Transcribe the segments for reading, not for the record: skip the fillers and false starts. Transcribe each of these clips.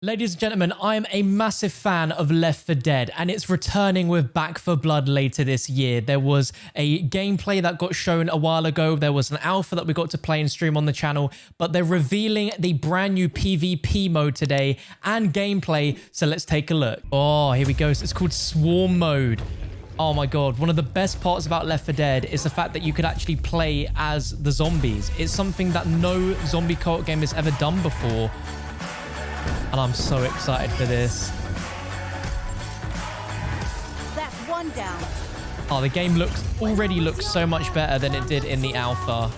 Ladies and gentlemen, I am a massive fan of Left 4 Dead and it's returning with Back 4 Blood later this year. There was a gameplay that got shown a while ago. There was an alpha that we got to play and stream on the channel, but they're revealing the brand new PvP mode today and gameplay. So let's take a look. Oh, here we go. So it's called Swarm Mode. Oh my God. One of the best parts about Left 4 Dead is the fact that you could actually play as the zombies. It's something that no zombie co-op game has ever done before. And I'm so excited for this. That's one down. Oh, the game already looks so much better than it did in the alpha.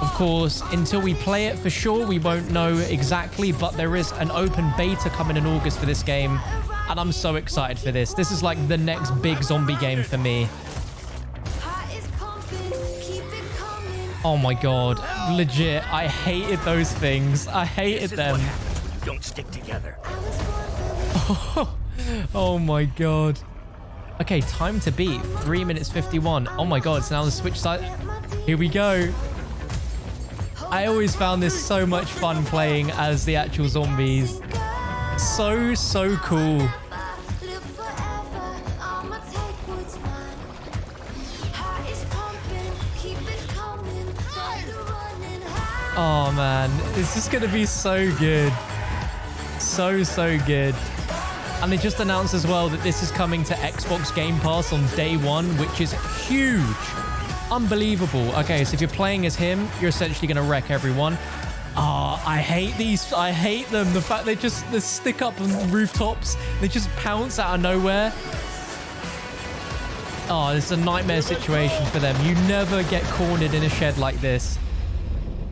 Of course, until we play it for sure, we won't know exactly, but there is an open beta coming in August for this game. And I'm so excited for this. This is like the next big zombie game for me. Oh my God, legit, I hated those things. I hated them. Don't stick together. Oh my God. Okay, time to beat, 3 minutes 51. Oh my God, so now the switch side. Here we go. I always found this so much fun playing as the actual zombies. So cool. Oh man, this is gonna be so good. So good. And they just announced as well that this is coming to Xbox Game Pass on day one, which is huge. Unbelievable. Okay, so if you're playing as him, you're essentially gonna wreck everyone. Oh, I hate these. I hate them. The fact they stick up on rooftops. They just pounce out of nowhere. Oh, this is a nightmare situation for them. You never get cornered in a shed like this.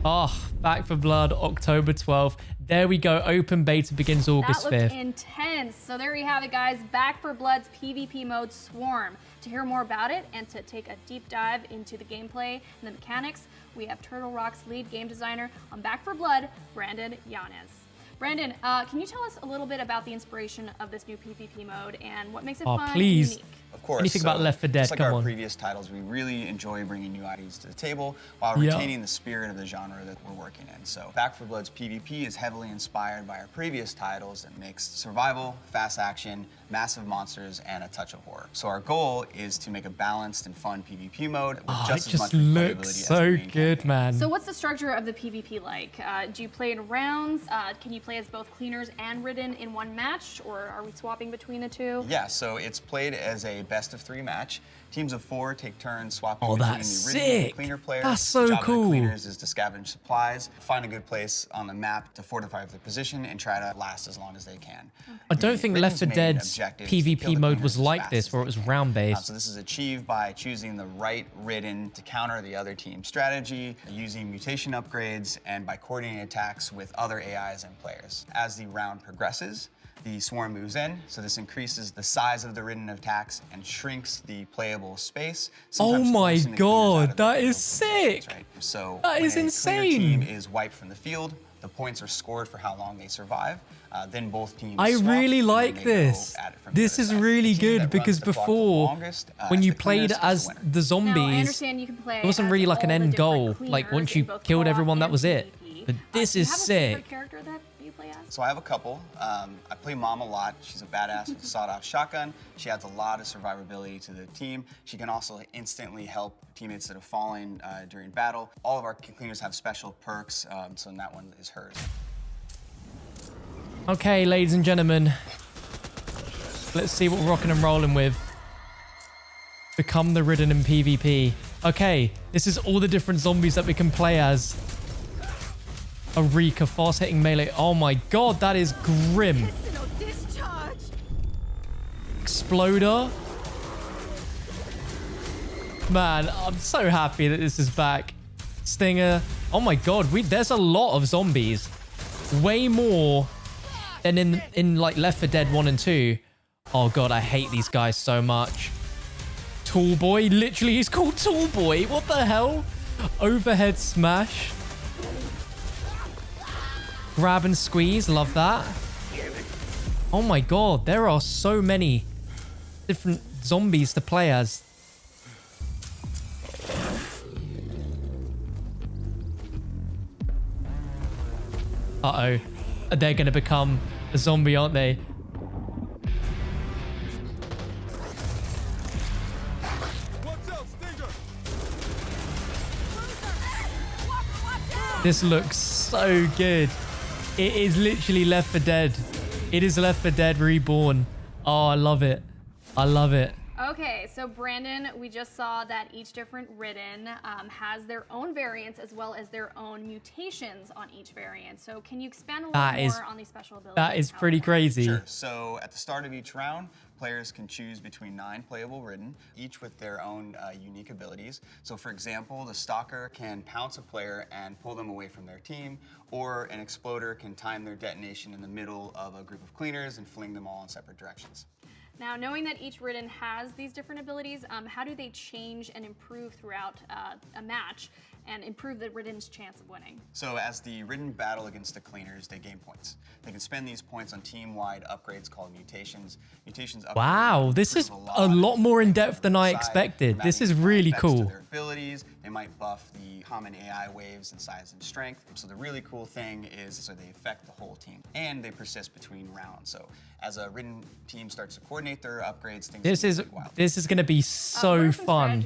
Oh, Back 4 Blood, October 12th. There we go. Open beta begins August 5th. That looked intense. So there you have it, guys. Back 4 Blood's PvP mode, Swarm. To hear more about it and to take a deep dive into the gameplay and the mechanics, we have Turtle Rock's lead game designer on Back 4 Blood, Brandon Yanez. Brandon, can you tell us a little bit about the inspiration of this new PvP mode and what makes it fun and unique? Of course. Anything about Left 4 Dead, just like come our on. previous titles, we really enjoy bringing new ideas to the table while retaining the spirit of the genre that we're working in. So Back 4 Blood's PvP is heavily inspired by our previous titles and mix survival, fast action, massive monsters, and a touch of horror. So our goal is to make a balanced and fun PvP mode with just as much replayability looks as so the main good, campaign. man. So what's the structure of the PvP like? Do you play in rounds? Can you play as both cleaners and ridden in one match, or are we swapping between the two? Yeah, so it's played as a best-of-3 match. Teams of 4 take turns swapping Oh, between that's the ridden and sick. cleaner players. That's so The job of the cool. cleaners is to scavenge supplies, find a good place on the map to fortify their position, and try to last as long as they can. I don't think Left 4 Dead's PvP mode was like this, where it was round-based. So this is achieved by choosing the right ridden to counter the other team's strategy, using mutation upgrades, and by coordinating attacks with other AIs and players. As the round progresses, the swarm moves in, so this increases the size of the ridden attacks and shrinks the playable space. Oh my forcing the cleaners out God, of the that field is to sick. defense, right? So That is when a insane. cleaner team is wiped from the field, the points are scored for how long they survive. Then both teams I swap, really and then like they this. go at it from the This other is side. really The team good that because runs the clock the before, longest, when as you the played cleaners, is as the winner. the zombies, Now, I understand you can play it wasn't as really like an all the end different goal. Like cleaners once in you both killed co-op everyone, that and was it. PvP. But this Do you is have a sick. favorite character that you play as? So I have a couple. I play Mom a lot. She's a badass with a sawed-off shotgun. She adds a lot of survivability to the team. She can also instantly help teammates that have fallen during battle. All of our cleaners have special perks, so that one is hers. Okay, ladies and gentlemen, let's see what we're rocking and rolling with. Become the ridden in PvP. Okay, this is all the different zombies that we can play as. A Rika, fast-hitting melee. Oh my God, that is grim. Exploder. Man, I'm so happy that this is back. Stinger. Oh my God, there's a lot of zombies. Way more than in like Left 4 Dead 1 and 2. Oh God, I hate these guys so much. Tool Boy. Literally, he's called Tool Boy. What the hell? Overhead smash. Grab and squeeze. Love that. Oh my God, there are so many different zombies to play as. Uh-oh. they're going to become a zombie, aren't they? This looks so good. It is literally Left 4 Dead. It is Left 4 Dead Reborn. Oh, I love it. I love it. Okay, so Brandon, we just saw that each different Ridden has their own variants as well as their own mutations on each variant. So can you expand a little more on these special abilities? That is pretty crazy. Sure. So at the start of each round, players can choose between 9 playable Ridden, each with their own unique abilities. So for example, the Stalker can pounce a player and pull them away from their team, or an Exploder can time their detonation in the middle of a group of cleaners and fling them all in separate directions. Now, knowing that each Ridden has these different abilities, how do they change and improve throughout a match and improve the Ridden's chance of winning? So as the Ridden battle against the cleaners, they gain points. They can spend these points on team-wide upgrades called mutations. Mutations upgrade wow, this is a lot more in depth than I expected. This is really cool. Their abilities, they might buff the common AI waves in size and strength. So the really cool thing is, so they affect the whole team, and they persist between rounds. So as a Ridden team starts to coordinate their upgrades, things this is going to be so fun.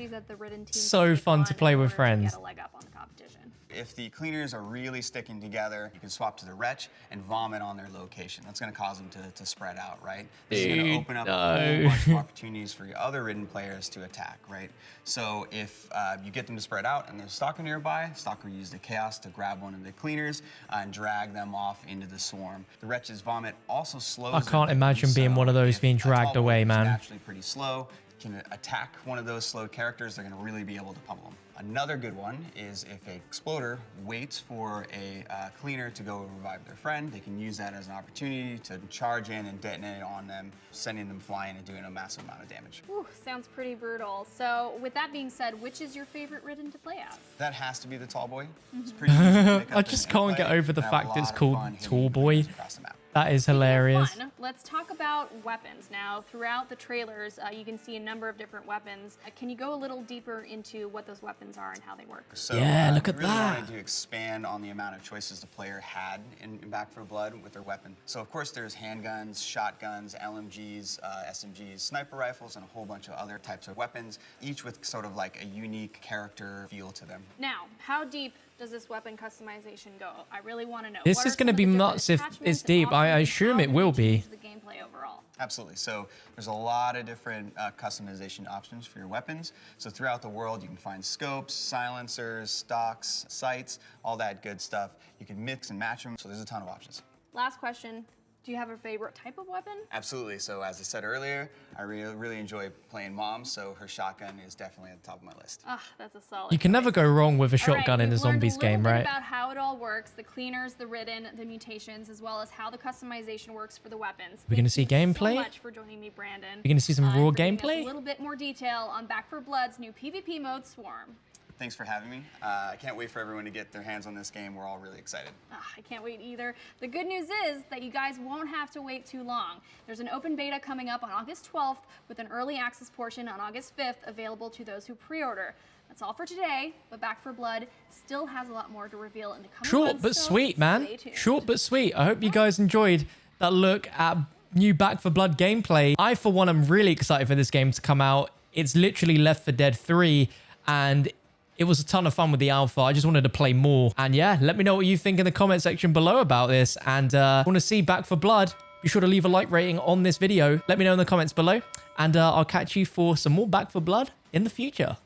So fun to play with friends. On the competition. If the cleaners are really sticking together, you can swap to the Wretch and vomit on their location. That's going to cause them to spread out, right? This is going to open up a whole bunch of opportunities for your other Ridden players to attack, right? So if you get them to spread out and there's a Stalker nearby, Stalker uses the Chaos to grab one of the cleaners and drag them off into the swarm. The Wretch's vomit also slows I can't imagine being one of those being dragged away, man. It's actually pretty slow. Can attack one of those slowed characters, they're going to really be able to pummel them. Another good one is if an Exploder waits for a cleaner to go revive their friend, they can use that as an opportunity to charge in and detonate on them, sending them flying and doing a massive amount of damage. Ooh, sounds pretty brutal. So with that being said, which is your favorite Ridden to play as? That has to be the Tall Boy. It's pretty easy to pick up I just can't get over the fact it's called Tall Boy. across the map. That is hilarious. Fun. Let's talk about weapons. Now, throughout the trailers, you can see a number of different weapons. Can you go a little deeper into what those weapons are and how they work? So, yeah, look at we really that. wanted to expand on the amount of choices the player had in Back 4 Blood with their weapon. So of course there's handguns, shotguns, LMGs, SMGs, sniper rifles, and a whole bunch of other types of weapons, each with sort of like a unique character feel to them. Now, how deep does this weapon customization go? I really want to know. This is going to be nuts if it's deep. I assume it will be. The gameplay overall. Absolutely. So there's a lot of different customization options for your weapons. So throughout the world, you can find scopes, silencers, stocks, sights, all that good stuff. You can mix and match them. So there's a ton of options. Last question. Do you have a favorite type of weapon? Absolutely. So as I said earlier, I really enjoy playing Mom, so her shotgun is definitely at the top of my list. Ah, that's a solid You can never go wrong with a All right, shotgun in a we've learned zombies game, right? about how it all works, the cleaners, the Ridden, the mutations, as well as how the customization works for the weapons. We're going to see gameplay? Thank you so much for joining me, Brandon. We're going to see some raw and for giving us gameplay? a little bit more detail on Back 4 Blood's new PvP mode, Swarm. Thanks for having me. I can't wait for everyone to get their hands on this game. We're all really excited. I can't wait either. The good news is that you guys won't have to wait too long. There's an open beta coming up on August 12th with an early access portion on August 5th available to those who pre-order. That's all for today, but Back 4 Blood still has a lot more to reveal in the coming Short months, but so sweet, man. stay tuned. Short but sweet. I hope you guys enjoyed that look at new Back 4 Blood gameplay. I, for one, am really excited for this game to come out. It's literally Left 4 Dead 3, and it was a ton of fun with the alpha. I just wanted to play more. And yeah, let me know what you think in the comment section below about this. And want to see Back 4 Blood, be sure to leave a like rating on this video. Let me know in the comments below. And I'll catch you for some more Back 4 Blood in the future.